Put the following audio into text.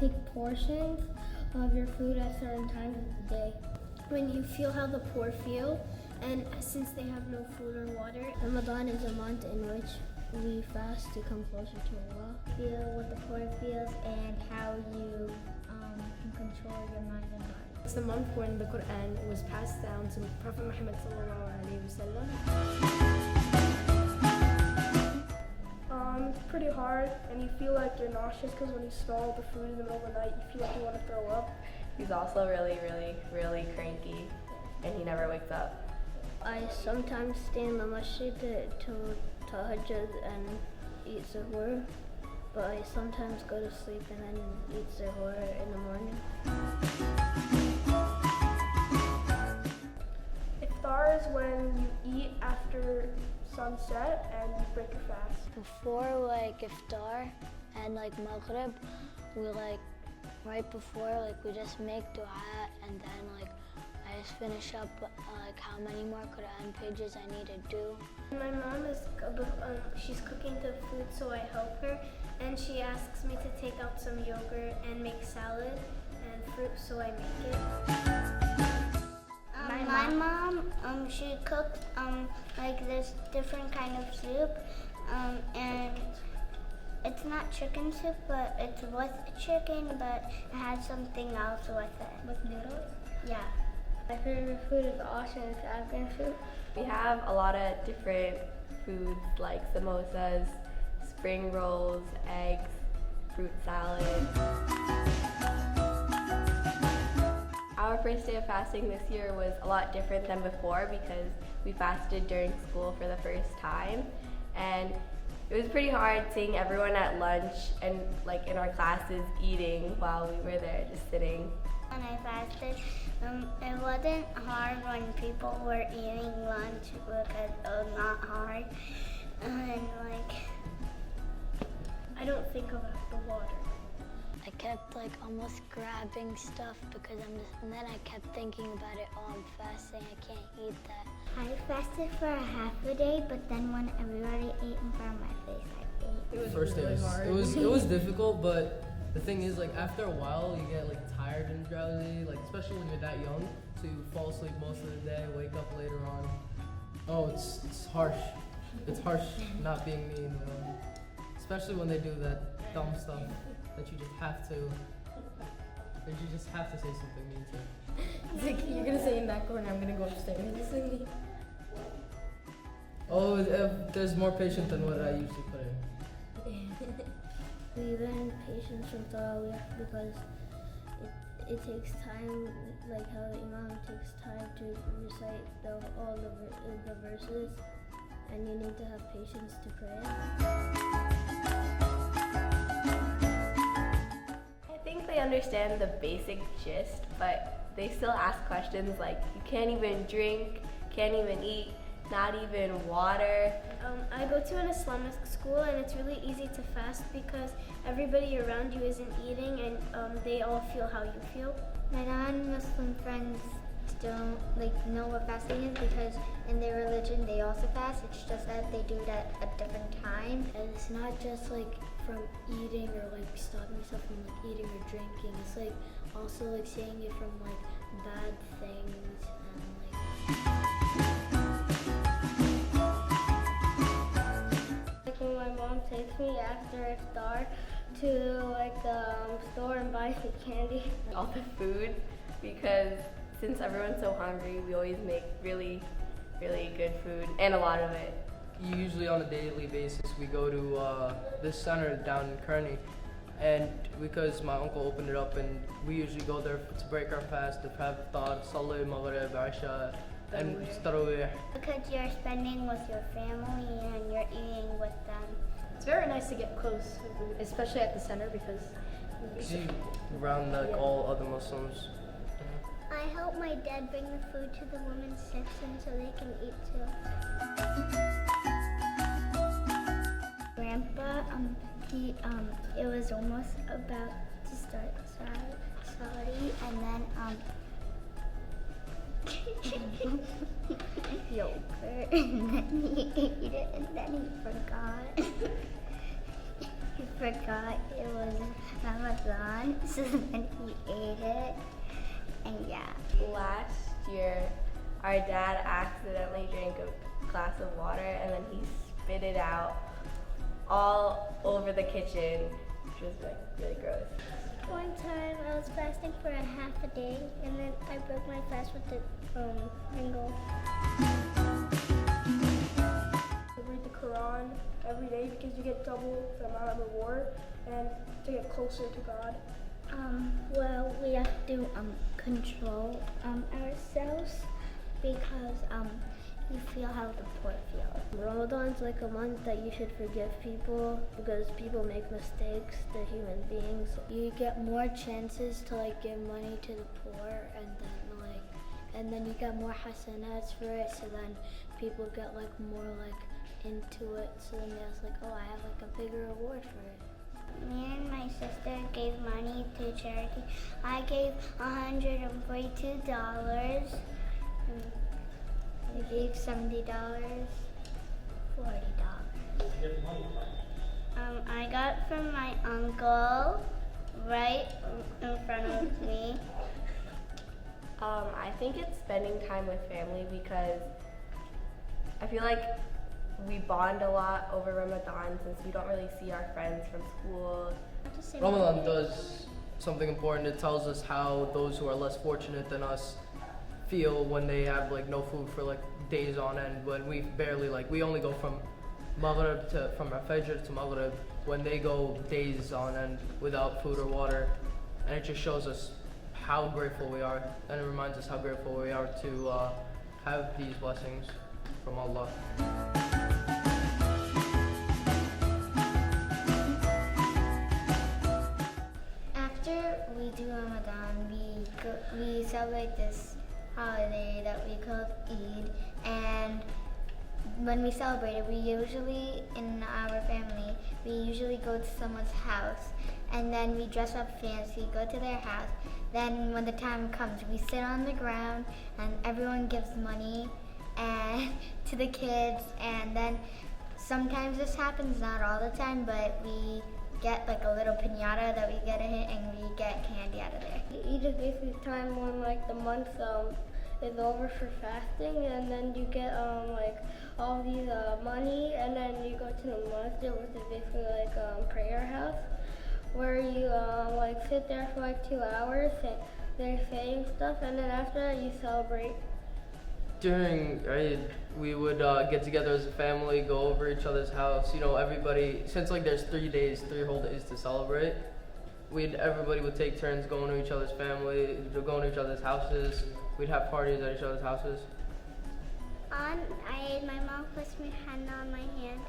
take portions of your food at certain times of the day. When you feel how the poor feel, and since they have no food or water, Ramadan is a month in which we fast to come closer to Allah. Feel what the poor feels and how you can control your mind and body. It's the month when the Quran was passed down to Prophet Muhammad sallallahu alaihi wasallam. It's pretty hard, and you feel like you're nauseous because when you smell the food in the middle of the night, you feel like you want to throw up. He's also really cranky, and he never wakes up. I sometimes stay in the masjid to tahajjud and eat suhoor, but I sometimes go to sleep and then eat suhoor in the morning. Iftar is when you eat after sunset and you break your fast. Before like iftar and like maghrib, we like right before like we just make dua and then like I just finish up like how many more Quran pages I need to do. My mom is she's cooking the food, so I help her, and she asks me to take out some yogurt and make salad and fruit, so I make it. My mom, she cooked like this different kind of soup, and it's not chicken soup, but it's with chicken, but it has something else with it. With noodles? Yeah. My favorite food is Asian Afghan food. We have a lot of different foods like samosas, spring rolls, eggs, fruit salad. Our first day of fasting this year was a lot different than before because we fasted during school for the first time, and it was pretty hard seeing everyone at lunch and like in our classes eating while we were there just sitting. When I fasted, it wasn't hard when people were eating lunch because it was not hard, and like I don't think about the water. I kept like almost grabbing stuff because and then I kept thinking about it. Oh, I'm fasting, I can't eat that. I fasted for a half a day, but then when everybody ate in front of my face, I ate. It was First day really hard. it was difficult, but the thing is, like after a while, you get like tired and drowsy, like especially when you're that young, so you fall asleep most of the day, wake up later on. Oh, it's harsh. It's harsh not being mean, especially when they do that dumb stuff that you just have to say something mean to. It's like, you're gonna say in that corner, I'm gonna go upstairs. Oh, there's more patient than what I usually put in. We learn patience from Tarawih because it takes time, like how the Imam takes time to recite all the verses, and you need to have patience to pray. I think they understand the basic gist, but they still ask questions like you can't even drink, can't even eat, not even water. I go to an Islamic school, and it's really easy to fast because everybody around you isn't eating, and they all feel how you feel. My non-Muslim friends don't know what fasting is because in their religion they also fast. It's just that they do it at a different time. And it's not just like from eating or like stopping yourself from like eating or drinking. It's like also like saying it from like bad things and Like when my mom takes me after iftar to like the store and buys me candy. All the food, because since everyone's so hungry, we always make really good food, and a lot of it. Usually on a daily basis, we go to this center down in Kearney, and because my uncle opened it up, and we usually go there to break our fast, to have iftar, Salah, Maghrib, Isha, and Tarawih. Because you're spending with your family and you're eating with them. It's very nice to get close, especially at the center because Around like all other Muslims. I help my dad bring the food to the women's section so they can eat too. Grandpa, it was almost about to start Saudi, and then yogurt, and then he ate it, and then he forgot. He forgot it was Ramadan, so then he ate it, and yeah. Last year, our dad accidentally drank a glass of water and then he spit it out all over the kitchen, which was like really gross. One time I was fasting for a half a day, and then I broke my fast with the Pringle. Read the Quran every day because you get double the amount of reward and to get closer to God. Well, we have to control ourselves because you feel how the poor feel. Ramadan's like a month that you should forgive people because people make mistakes. They're human beings. You get more chances to like give money to the poor, and then you get more hasanats for it. So then people get like more like into it. So then there's like, oh, I have like a bigger reward for it. Me and my sister gave money to charity. I gave $142. I gave $70, $40. I got from my uncle right in front of me. I think it's spending time with family because I feel like we bond a lot over Ramadan since we don't really see our friends from school. Ramadan does something important. It tells us how those who are less fortunate than us feel when they have like no food for like days on end, when we barely we only go from Maghrib from Fajr to Maghrib, when they go days on end without food or water. And it just shows us how grateful we are, and it reminds us how grateful we are to have these blessings from Allah. After we do Ramadan, we celebrate this holiday that we call Eid, and when we celebrate it, we usually, in our family, we usually go to someone's house, and then we dress up fancy, go to their house. Then when the time comes, we sit on the ground, and everyone gives money and to the kids, and then sometimes this happens, not all the time, but we get like a little piñata that we get a hit, and we get candy out of there. Eid is basically time when like the month is over for fasting, and then you get like all these money, and then you go to the masjid, which is basically like prayer house, where you like sit there for like 2 hours. They're saying stuff, and then after that you celebrate. During Eid, we would get together as a family, go over each other's house. You know, everybody, since like there's 3 whole days to celebrate, everybody would take turns going to each other's family, going to each other's houses. We'd have parties at each other's houses. On Eid, my mom puts me henna on my hand,